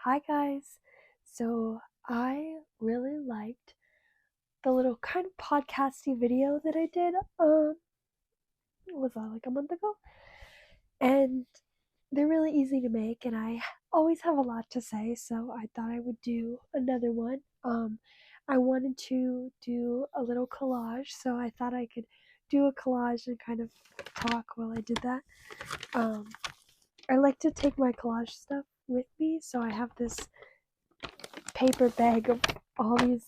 Hi guys. So I really liked the little kind of podcasty video that I did was that like a month ago? And they're really easy to make and I always have a lot to say, so I thought I would do another one. I wanted to do a little collage, so I thought I could do a collage and kind of talk while I did that. Um I like to take my collage stuff with me, so I have this paper bag of all these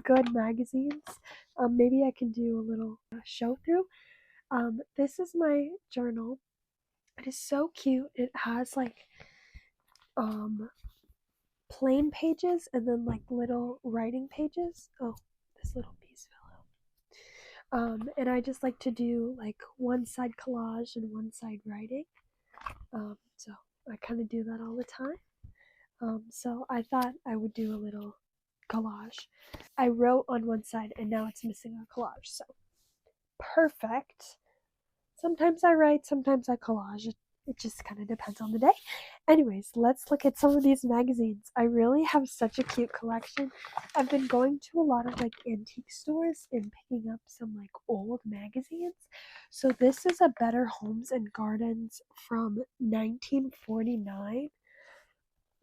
good magazines. Maybe I can do a little show through. This is my journal. It is so cute. It has like um, plain pages and then like little writing pages. Oh, this little piece fell out. And I just like to do like one side collage and one side writing. So I kind of do that all the time. So I thought I would do a little collage. I wrote on one side and now it's missing a collage. So perfect. Sometimes I write, sometimes I collage. It just kind of depends on the day. Anyways, let's look at some of these magazines. I really have such a cute collection. I've been going to a lot of like antique stores and picking up some like old magazines. So this is a Better Homes and Gardens from 1949.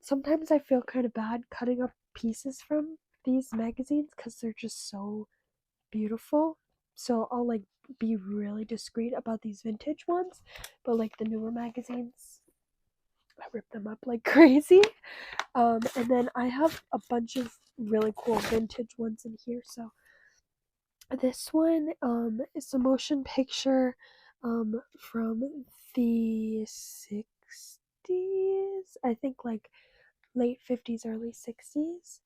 Sometimes I feel kind of bad cutting up pieces from these magazines because they're just so beautiful. So I'll like be really discreet about these vintage ones, but like the newer magazines, I rip them up like crazy. And then I have a bunch of really cool vintage ones in here. So this one is a motion picture from the 60s, I think, like late 50s, early 60s.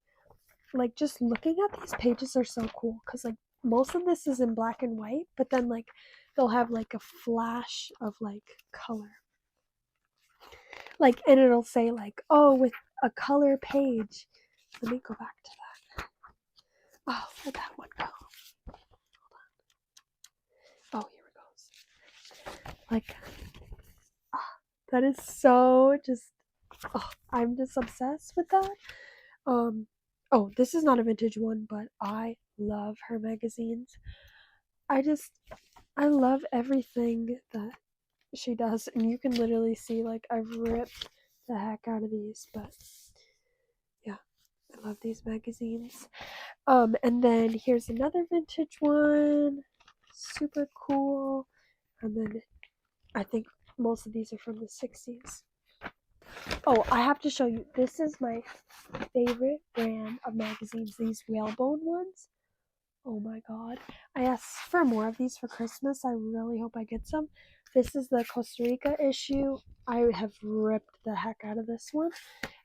Like just looking at these pages are so cool because like most of this is in black and white, but then like they'll have like a flash of like color, like, and it'll say like, oh, with a color page. Let me go back to that. Oh, where'd that one go? Oh, here it goes. Like, that is so just, oh, I'm just obsessed with that. Oh, this is not a vintage one, but I love her magazines. I love everything that she does, and you can literally see like I've ripped the heck out of these, but yeah, I love these magazines. And then here's another vintage one, super cool. And then I think most of these are from the 60s. Oh, I have to show you. This is my favorite brand of magazines, these whalebone ones. Oh my god. I asked for more of these for Christmas. I really hope I get some. This is the Costa Rica issue. I have ripped the heck out of this one.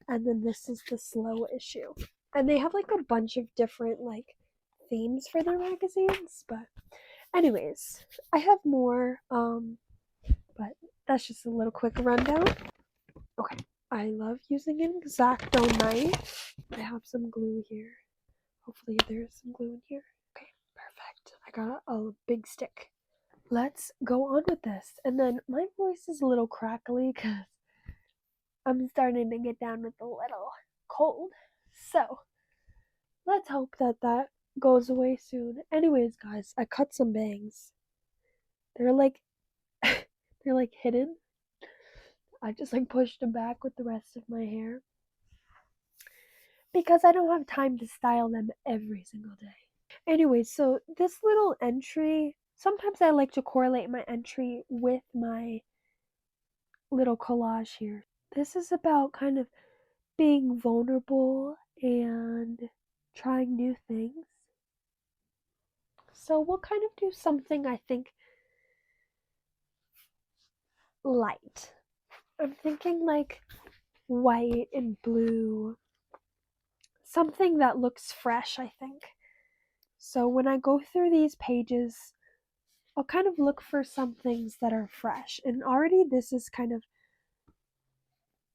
And then this is the slow issue. And they have like a bunch of different like themes for their magazines, but anyways, I have more but that's just a little quick rundown. Okay. I love using an X-Acto knife. I have some glue here. Hopefully there's some glue in here. Okay, perfect. I got a big stick. Let's go on with this. And then my voice is a little crackly because I'm starting to get down with a little cold. So let's hope that that goes away soon. Anyways, guys, I cut some bangs. They're like they're like hidden. I just like pushed them back with the rest of my hair because I don't have time to style them every single day. Anyway, so this little entry, sometimes I like to correlate my entry with my little collage here. This is about kind of being vulnerable and trying new things. So we'll kind of do something, I think, light. I'm thinking like white and blue. Something that looks fresh, I think. So when I go through these pages, I'll kind of look for some things that are fresh. And already this is kind of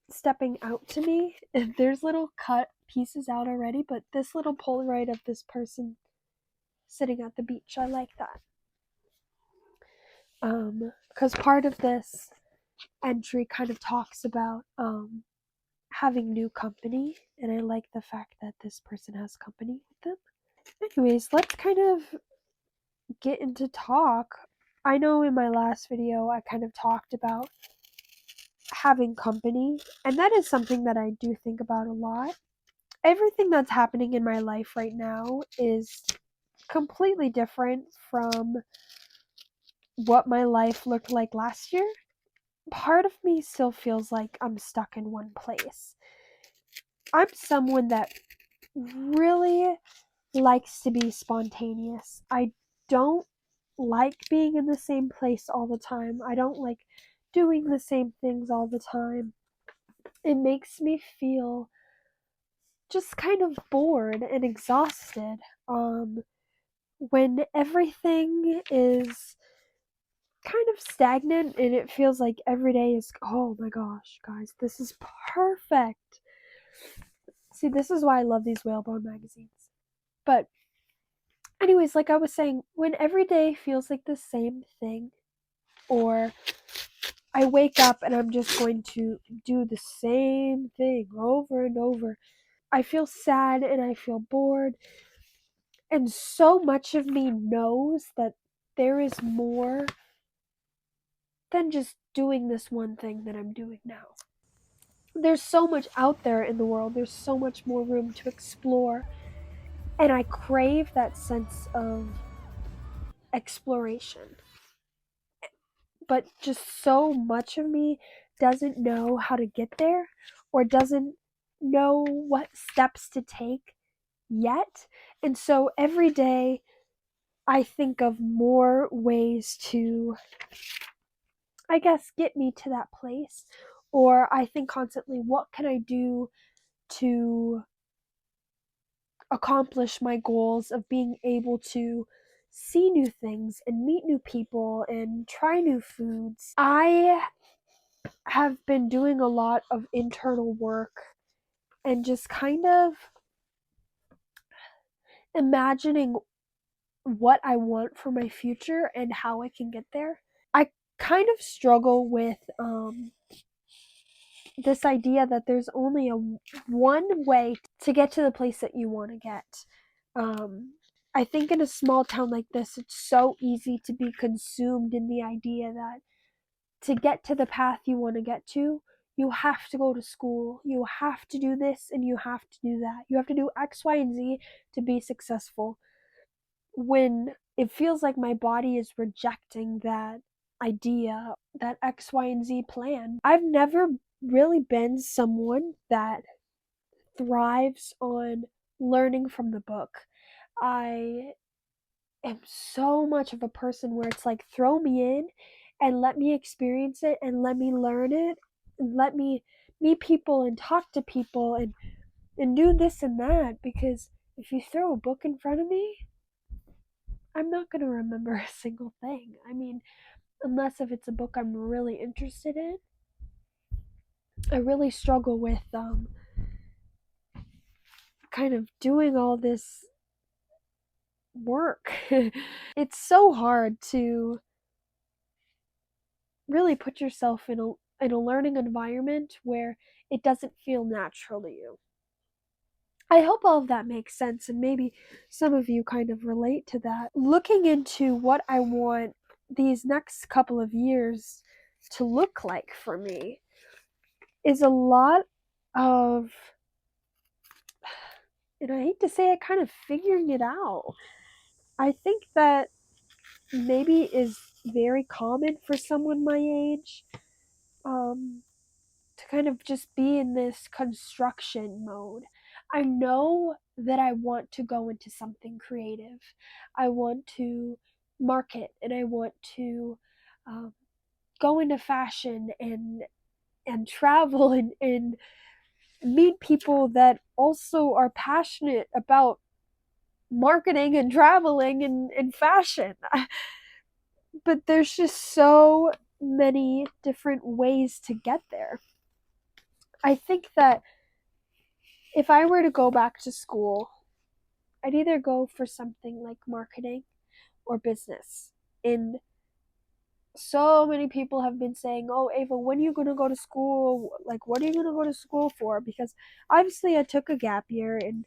stepping out to me. There's little cut pieces out already, but this little Polaroid of this person sitting at the beach, I like that. Because part of this entry kind of talks about having new company, and I like the fact that this person has company with them. Anyways, let's kind of get into talk. I know in my last video I kind of talked about having company, and that is something that I do think about a lot. Everything that's happening in my life right now is completely different from what my life looked like last year. Part of me still feels like I'm stuck in one place. I'm someone that really likes to be spontaneous. I don't like being in the same place all the time. I don't like doing the same things all the time. It makes me feel just kind of bored and exhausted. When everything is kind of stagnant and it feels like every day is, oh my gosh, guys, this is perfect. See, this is why I love these whalebone magazines. But anyways, like I was saying, when every day feels like the same thing, or I wake up and I'm just going to do the same thing over and over, I feel sad and I feel bored. And so much of me knows that there is more than just doing this one thing that I'm doing now. There's so much out there in the world, there's so much more room to explore. And I crave that sense of exploration. But just so much of me doesn't know how to get there or doesn't know what steps to take yet. And so every day I think of more ways to, I guess, get me to that place. Or I think constantly, what can I do to accomplish my goals of being able to see new things and meet new people and try new foods? I have been doing a lot of internal work and just kind of imagining what I want for my future and how I can get there. I kind of struggle with this idea that there's only one way to get to the place that you want to get. I think in a small town like this, it's so easy to be consumed in the idea that to get to the path you want to get to, you have to go to school, you have to do this, and you have to do that. You have to do X, Y, and Z to be successful. When it feels like my body is rejecting that idea, that X, Y, and Z plan. I've never really been someone that thrives on learning from the book. I am so much of a person where it's like, throw me in and let me experience it and let me learn it and let me meet people and talk to people and do this and that, because if you throw a book in front of me, I'm not going to remember a single thing. I mean, unless if it's a book I'm really interested in. I really struggle with kind of doing all this work. It's so hard to really put yourself in a learning environment where it doesn't feel natural to you. I hope all of that makes sense, and maybe some of you kind of relate to that. Looking into what I want these next couple of years to look like for me is a lot of, and I hate to say it, kind of figuring it out. I think that maybe is very common for someone my age, to kind of just be in this construction mode. I know that I want to go into something creative. I want to market and I want to um, go into fashion and travel and meet people that also are passionate about marketing and traveling and fashion. But there's just so many different ways to get there. I think that if I were to go back to school, I'd either go for something like marketing or business. And so many people have been saying, "Oh, Ava, when are you going to go to school? Like, what are you going to go to school for?" Because obviously I took a gap year, and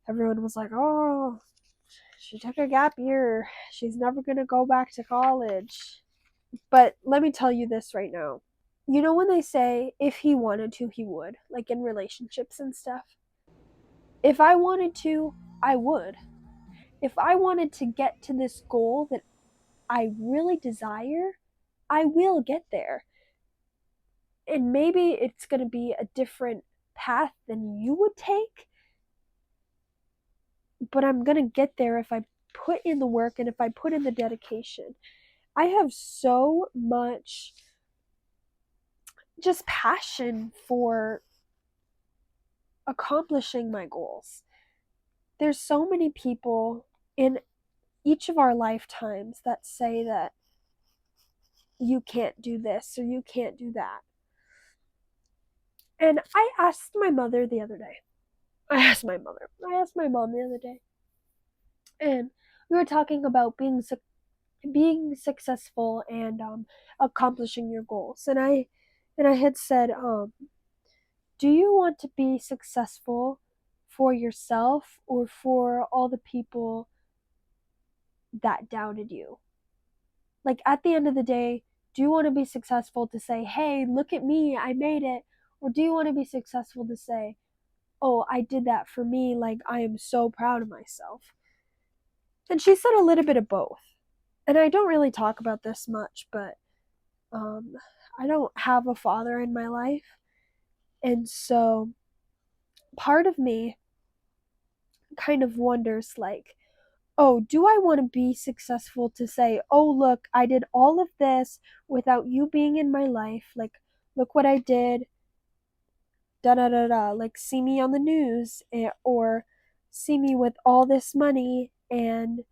everyone was like, "Oh, she took a gap year. She's never going to go back to college." But let me tell you this right now. You know when they say if he wanted to, he would, like in relationships and stuff? If I wanted to, I would. If I wanted to get to this goal that I really desire, I will get there. And maybe it's going to be a different path than you would take, but I'm going to get there if I put in the work and if I put in the dedication. I have so much just passion for accomplishing my goals. There's so many people in each of our lifetimes that say that you can't do this or you can't do that. And I asked my mother the other day. I asked my mom the other day. And we were talking about being successful and accomplishing your goals. And I had said, do you want to be successful for yourself or for all the people that doubted you? Like at the end of the day, do you want to be successful to say, "Hey, look at me, I made it," or do you want to be successful to say, "Oh, I did that for me, like I am so proud of myself"? And she said a little bit of both. And I don't really talk about this much, but um, I don't have a father in my life. And so part of me kind of wonders, like, oh, do I want to be successful to say, "Oh, look, I did all of this without you being in my life. Like, look what I did. Da da da da. Like, see me on the news, or see me with all this money, and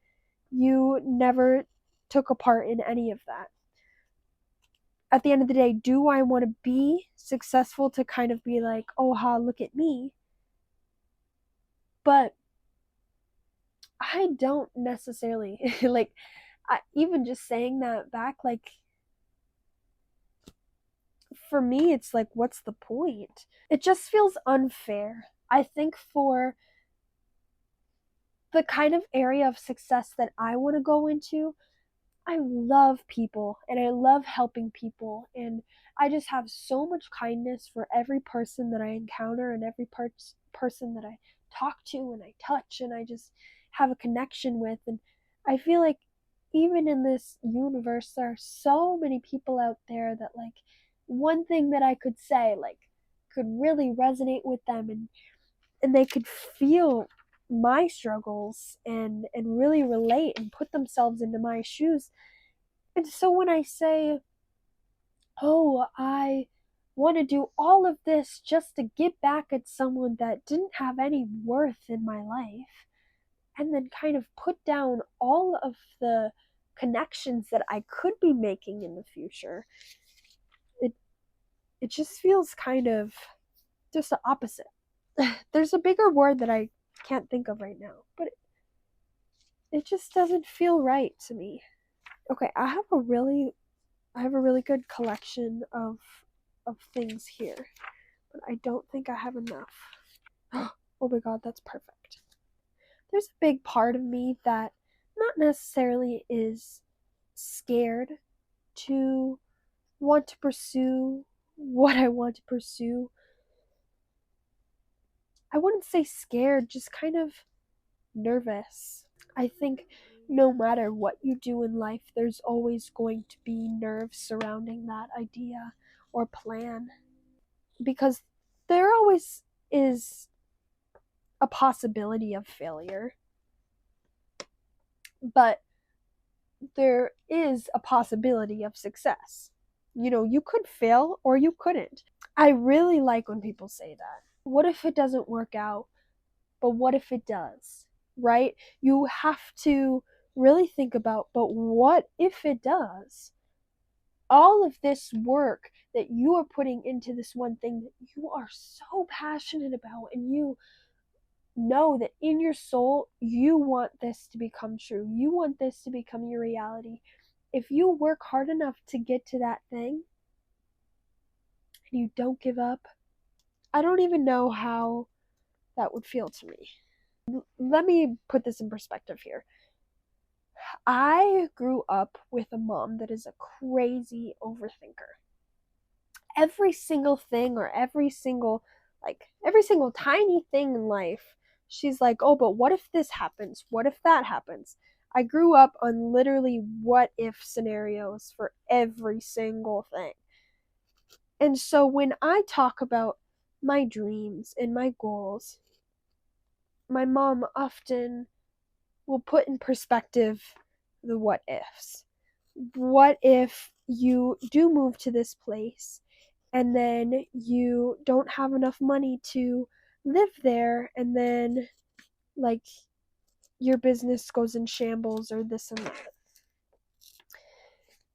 you never took a part in any of that." At the end of the day, do I want to be successful to kind of be like, "Oh, ha, look at me"? But I don't necessarily like, even just saying that back, like, for me, it's like, what's the point? It just feels unfair. I think for the kind of area of success that I want to go into, I love people and I love helping people. And I just have so much kindness for every person that I encounter and every person that I talk to and I touch and I just have a connection with. And I feel like even in this universe, there are so many people out there that, like, one thing that I could say, like, could really resonate with them, and they could feel my struggles and really relate and put themselves into my shoes. And so when I say, "Oh, I want to do all of this just to get back at someone that didn't have any worth in my life," and then kind of put down all of the connections that I could be making in the future, it it just feels kind of just the opposite. There's a bigger word that I can't think of right now, but it just doesn't feel right to me. Okay, I have a really good collection of things here, but I don't think I have enough. Oh my god, that's perfect. There's a big part of me that not necessarily is scared to want to pursue what I want to pursue. I wouldn't say scared, just kind of nervous. I think no matter what you do in life, there's always going to be nerves surrounding that idea or plan, because there always is a possibility of failure, but there is a possibility of success. You know, you could fail or you couldn't. I really like when people say that. What if it doesn't work out? But what if it does? Right? You have to really think about, but what if it does? All of this work that you are putting into this one thing that you are so passionate about, and you know that in your soul you want this to become true, you want this to become your reality, if you work hard enough to get to that thing and you don't give up, I don't even know how that would feel to me. Let me put this in perspective here. I grew up with a mom that is a crazy overthinker. Every single thing or every single tiny thing in life, she's like, "Oh, but what if this happens? What if that happens?" I grew up on literally what if scenarios for every single thing. And so when I talk about my dreams and my goals, my mom often will put in perspective the what ifs. What if you do move to this place and then you don't have enough money to live there, and then like your business goes in shambles or this and that?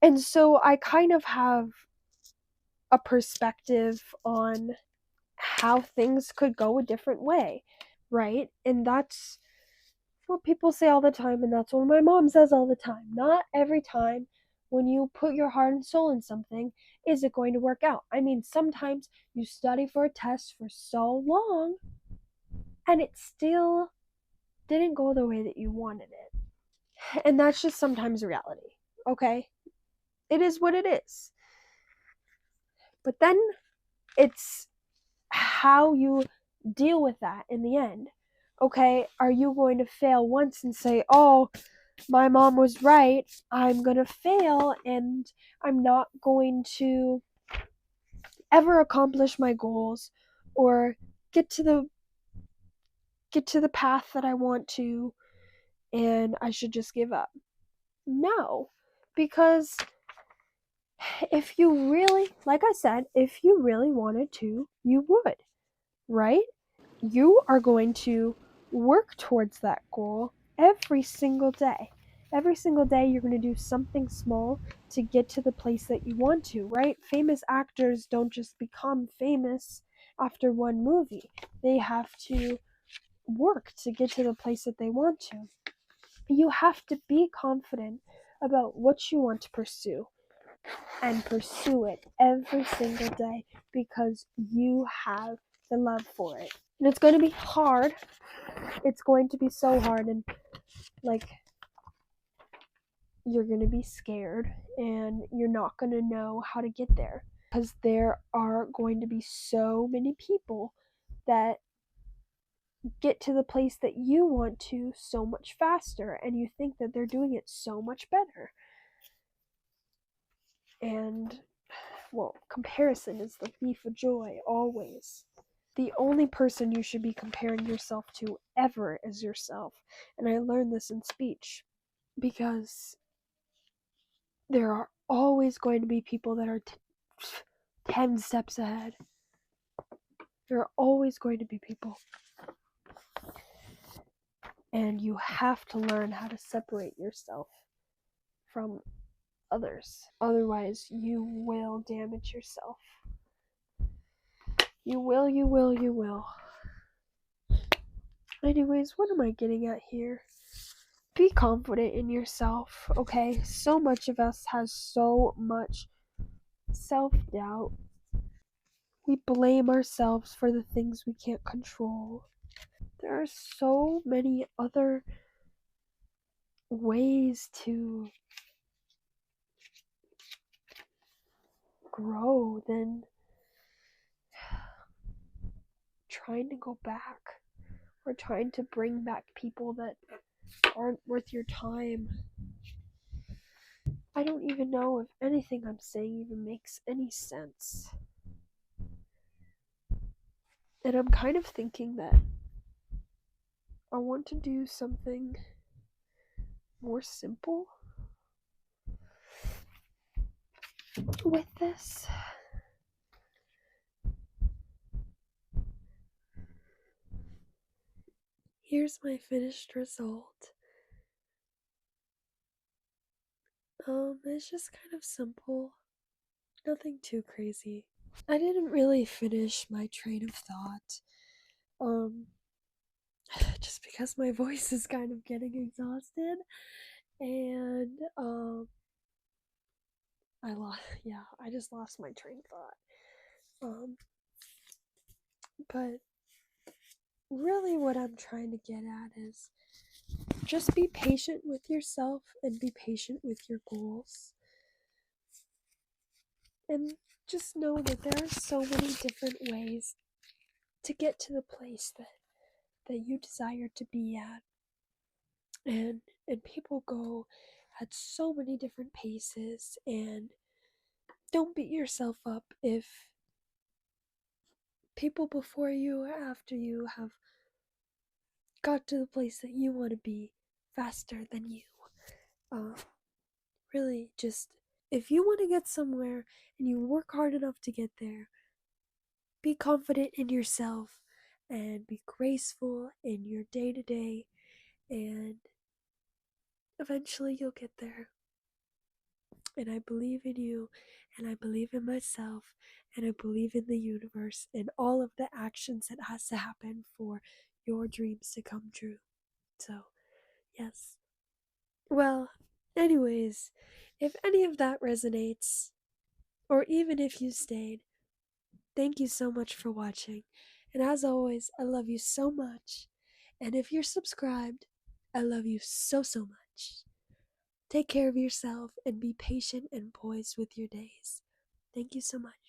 And so I kind of have a perspective on how things could go a different way, right? And that's what people say all the time, and that's what my mom says all the time. Not every time when you put your heart and soul in something is it going to work out. I mean, sometimes you study for a test for so long and it still didn't go the way that you wanted it. And that's just sometimes reality, okay? It is what it is. But then it's how you deal with that in the end. Okay, are you going to fail once and say, "Oh, my mom was right, I'm going to fail and I'm not going to ever accomplish my goals or get to the path that I want to, and I should just give up"? No, because if you really, like I said, if you really wanted to, you would, right? You are going to work towards that goal every single day. Every single day, you're going to do something small to get to the place that you want to, right? Famous actors don't just become famous after one movie, they have to work to get to the place that they want to. You have to be confident about what you want to pursue and pursue it every single day because you have the love for it. And it's going to be hard. It's going to be so hard, and like you're going to be scared and you're not going to know how to get there because there are going to be so many people that get to the place that you want to so much faster, and you think that they're doing it so much better. And well, comparison is the thief of joy always. The only person you should be comparing yourself to ever is yourself. And I learned this in speech because there are always going to be people that are 10 steps ahead. There are always going to be people. And you have to learn how to separate yourself from others. Otherwise, you will damage yourself. You will. Anyways, what am I getting at here? Be confident in yourself, okay? So much of us has so much self-doubt. We blame ourselves for the things we can't control. There are so many other ways to grow than trying to go back or trying to bring back people that aren't worth your time. I don't even know if anything I'm saying even makes any sense. And I'm kind of thinking that I want to do something more simple with this. Here's my finished result. It's just kind of simple. Nothing too crazy. I didn't really finish my train of thought. Just because my voice is kind of getting exhausted. And I just lost my train of thought. But really what I'm trying to get at is just be patient with yourself and be patient with your goals. And just know that there are so many different ways to get to the place that you desire to be at. And people go at so many different paces, and don't beat yourself up if people before you or after you have got to the place that you want to be faster than you. Really, just if you want to get somewhere and you work hard enough to get there, be confident in yourself and be graceful in your day to day, and eventually you'll get there. And I believe in you, and I believe in myself, and I believe in the universe and all of the actions that has to happen for your dreams to come true. So, yes. Well, anyways, if any of that resonates, or even if you stayed, thank you so much for watching. And as always, I love you so much. And if you're subscribed, I love you so, so much. Take care of yourself and be patient and poised with your days. Thank you so much.